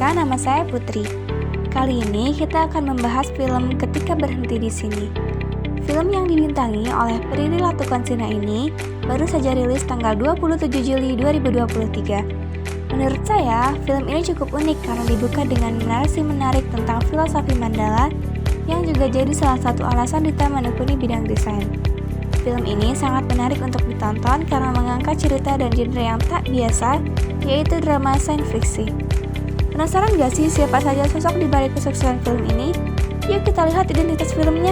Perkenalkan, nama saya Putri. Kali ini kita akan membahas film Ketika Berhenti di Sini. Film yang dibintangi oleh Prilly Latuconsina ini baru saja rilis tanggal 27 Juli 2023. Menurut saya, film ini cukup unik karena dibuka dengan narasi menarik tentang filosofi Mandala yang juga jadi salah satu alasan Dita menekuni bidang desain. Film ini sangat menarik untuk ditonton karena mengangkat cerita dan genre yang tak biasa, yaitu drama sains fiksi. Penasaran gak sih siapa saja sosok di balik kesuksesan film ini? Yuk kita lihat identitas filmnya.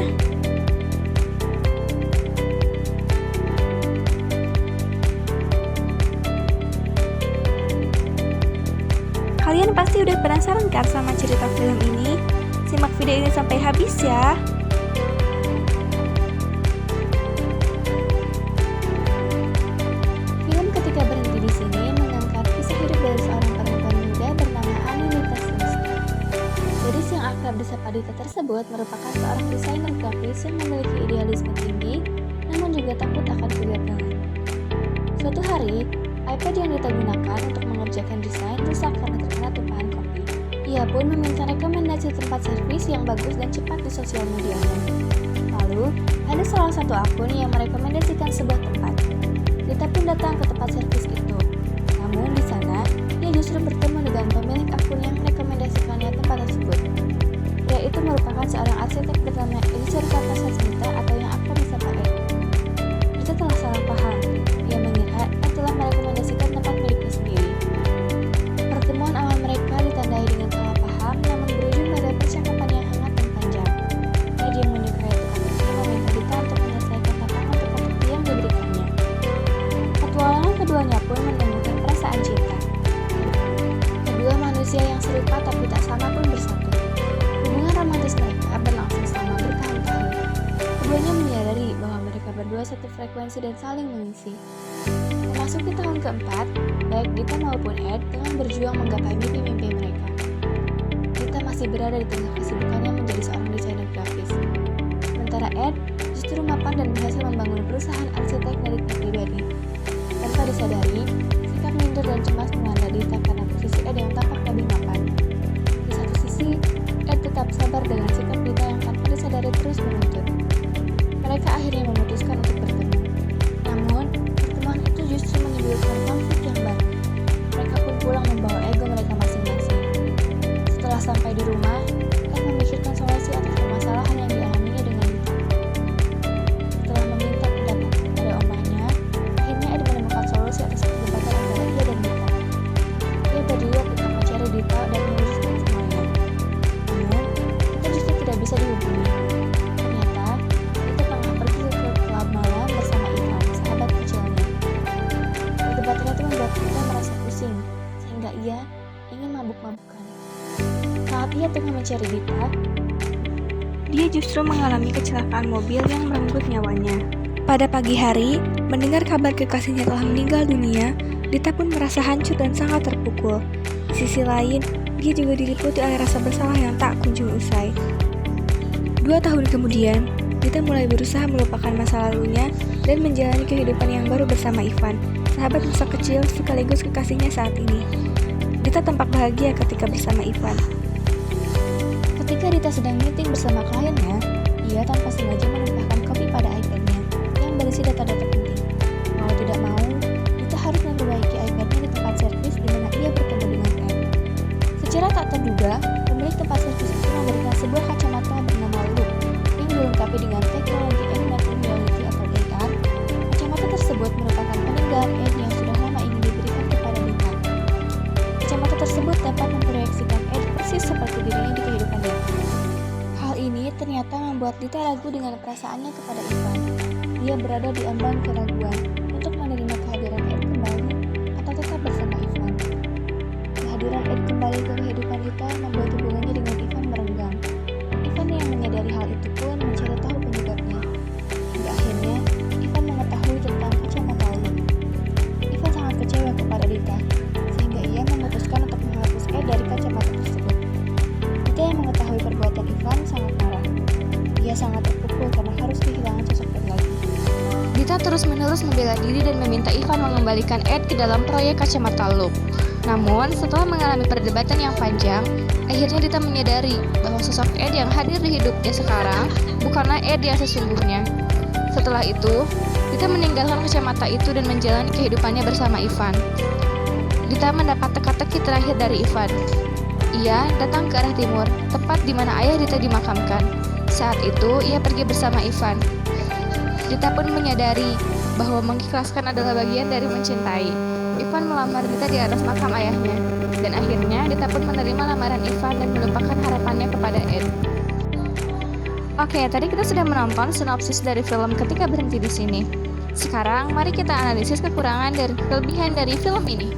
Kalian pasti udah penasaran kan sama cerita film ini? Simak video ini sampai habis ya. Film Ketika Berhenti di Sini mengangkat kisah hidup dari seorang perempuan muda bernama Anindita Semesta. Gadis yang akrab disapa Dita tersebut merupakan seorang desainer grafis yang memiliki idealisme tinggi, namun juga takut akan kegagalan. Suatu hari, iPad yang Dita gunakan untuk mengerjakan desain rusak karena terkena tumpahan kopi. Ia pun meminta rekomendasi tempat servis yang bagus dan cepat di sosial medianya. Lalu, ada salah satu akun yang merekomendasikan sebuah tempat. Dita pun datang ke tempat servis itu. Namun di sana, ia justru bertemu dengan pemilik akun yang merekomendasikannya tempat tersebut. Pria itu merupakan seorang arsitek bernama Elisur Kartasasmita atau yang akrab disapa Ed. Dita telah salah paham. Ia mengira Ed telah merekomendasikan tempat miliknya sendiri. Pertemuan awal mereka ditandai dengan salah paham, namun berujung pada percakapan yang hangat dan panjang. Ed yang menyukai tukang cuci meminta Dita untuk menyelesaikan tantangan teka-teki yang diberikannya. Petualangan keduanya pun menemukan perasaan cinta. Kedua manusia yang serupa tapi tak sama pun bersatu. Hubungan romantis mereka berlangsung selama bertahun-tahun. Keduanya menyadari bahwa mereka berdua satu frekuensi dan saling mengisi. Memasuki tahun keempat, baik Dita maupun Ed tengah berjuang menggapai mimpi-mimpi mereka. Dita masih berada di tengah kesibukannya menjadi seorang desainer grafis. Sementara Ed justru mapan dan berhasil membangun perusahaan arsitek miliknya pribadi. Tanpa disadari, sikap minder dan cemas melanda Dita karena posisi Ed yang tampak lebih mapan. Di satu sisi, Ed tetap sabar dengan sikap Dita yang tanpa disadari terus menuntut. Mereka akhirnya memutuskan untuk bertemu. Namun, pertemuan itu justru menimbulkan konflik yang baru. Mereka pun pulang membawa ego mereka masing-masing. Setelah sampai di rumah, Ed memikirkan solusi atas permasalahan yang dialaminya dengan Dita. Setelah meminta pendapat pada omahnya, akhirnya Ed menemukan solusi atas perdebatan antara ia dan Dita. Ia berdialog untuk mencari Dita dan meluruskan semuanya. Namun, Dita justru tidak bisa dihubungi. Ternyata, Dita tengah pergi ke klub malam bersama Ivan, sahabat kecilnya. Perdebatan itu membuat Dita merasa pusing, sehingga ia ingin mabuk-mabukan. Saat ia tengah mencari Dita, dia justru mengalami kecelakaan mobil yang merenggut nyawanya. Pada pagi hari, mendengar kabar kekasihnya telah meninggal dunia, Dita pun merasa hancur dan sangat terpukul. Di sisi lain, dia juga diliputi oleh rasa bersalah yang tak kunjung usai. 2 tahun kemudian, Dita mulai berusaha melupakan masa lalunya dan menjalani kehidupan yang baru bersama Ivan, sahabat masa kecil sekaligus kekasihnya saat ini. Dita tampak bahagia ketika bersama Ivan. Ketika Dita sedang meeting bersama kliennya, ia tanpa sengaja menumpahkan kopi pada iPad-nya yang berisi data-data penting. Mau tidak mau, Dita harus memperbaiki iPad-nya di tempat servis di mana ia bertemu dengan Ed. Secara tak terduga, pemilik tempat servis itu memberikan sebuah kacamata bernama Loop yang dilengkapi dengan teknologi augmented reality atau AR. Kacamata tersebut merupakan peninggalan Ed yang sudah lama ingin diberikan kepada Dita. Kacamata tersebut dapat memproyeksikan Ed persis seperti dirinya di kehidupan nyata. Hal ini ternyata membuat Dita ragu dengan perasaannya kepada Ivan. Dia berada di ambang keraguan untuk menerima kehadiran Ed kembali atau tetap bersama Ivan. Kehadiran Ed kembali ke kehidupan Dita membuat hubungannya dengan Ivan merenggang. Ivan yang menyadari hal itu pun mencari tahu penyebabnya. Hingga akhirnya, Ivan mengetahui tentang kacamata Loop. Ivan sangat kecewa kepada Dita, sehingga ia memutuskan untuk menghapus Ed dari kacamata tersebut. Dita yang mengetahui perbuatan Ivan sangat marah. Ia sangat terpukul karena harus kehilangan sosok Ed lagi. Dita terus-menerus membela diri dan meminta Ivan mengembalikan Ed ke dalam proyek kacamata Loop. Namun, setelah mengalami perdebatan yang panjang, akhirnya Dita menyadari bahwa sosok Ed yang hadir di hidupnya sekarang bukanlah Ed yang sesungguhnya. Setelah itu, Dita meninggalkan kacamata itu dan menjalani kehidupannya bersama Ivan. Dita mendapat teka-teki terakhir dari Ivan. Ia datang ke arah timur, tepat di mana ayah Dita dimakamkan. Saat itu, ia pergi bersama Ivan. Dita pun menyadari bahwa mengikhlaskan adalah bagian dari mencintai. Ivan melamar Dita di atas makam ayahnya, dan akhirnya Dita pun menerima lamaran Ivan dan melupakan harapannya kepada Ed. Oke, tadi kita sudah menonton sinopsis dari film Ketika Berhenti di Sini. Sekarang, mari kita analisis kekurangan dan kelebihan dari film ini.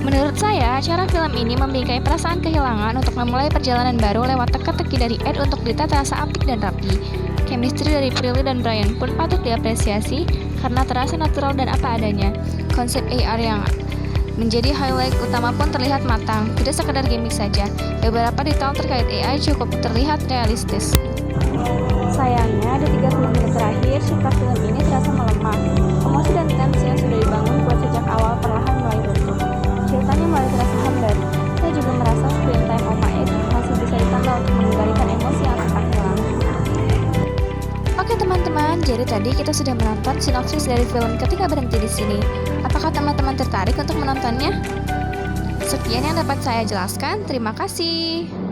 Menurut saya, cara film ini membingkai perasaan kehilangan untuk memulai perjalanan baru lewat teka-teki dari Ed untuk Dita terasa apik dan rapi. Chemistry dari Prilly dan Brian pun patut diapresiasi karena terasa natural dan apa adanya. Konsep AR yang menjadi highlight utama pun terlihat matang, tidak sekedar gimmick saja. Beberapa detail terkait AI cukup terlihat realistis. Sayangnya, di 30 menit terakhir, cerita film ini terasa melemah. Emosi dan tensi yang sudah dibangun kuat sejak awal perlahan mulai runtuh. Ceritanya mulai terasa hambar. Saya juga merasa screen time Oma Ed masih bisa ditambah untuk mengembalikan emosi yang sempat hilang. Oke teman-teman, jadi tadi kita sudah menonton sinopsis dari film Ketika Berhenti di Sini. Apakah teman-teman tertarik untuk menontonnya? Sekian yang dapat saya jelaskan, terima kasih.